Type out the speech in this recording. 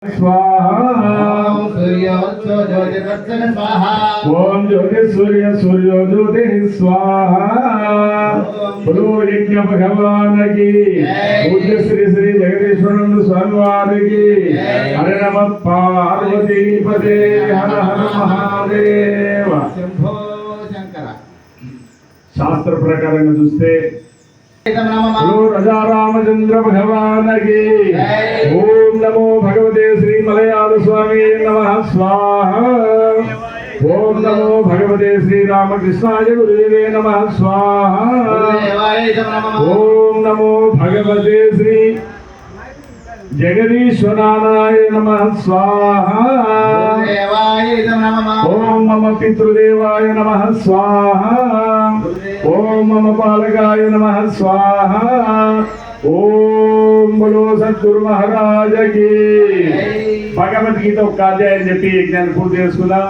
स्वाहा सूर्योच्च ज्योतिर्दर्शन स्वाहा ओम ज्योति सूर्य सूर्यो ज्योति स्वाहा बोलो यज्ञ भगवान की पूज्य श्री श्री जगदीश्वरानंद स्वामी वार की हरे नमः पार्वती पते हर हर महादेव शंभो शंकर शास्त्र प्रकार చూస్తే राजा रामचंद्र भगवान की ओम नमो भगवते श्री मलयाल स्वामी नमः स्वाहा ओम नमो भगवते श्री रामकृष्णाय गुरुदेवे नमः स्वाहा ओम नमो भगवते श्री जगदीश्वराय नमः स्वाहा ओम मम पितृदेवाय नमः स्वाहा ओम मम पालकाय नमः स्वाहा ओम बोलो सद्गुरु महाराज की भगवद्गीता ఒక అధ్యాయం చెప్పి జ్ఞాన పూర్తి చేసుకుందాం।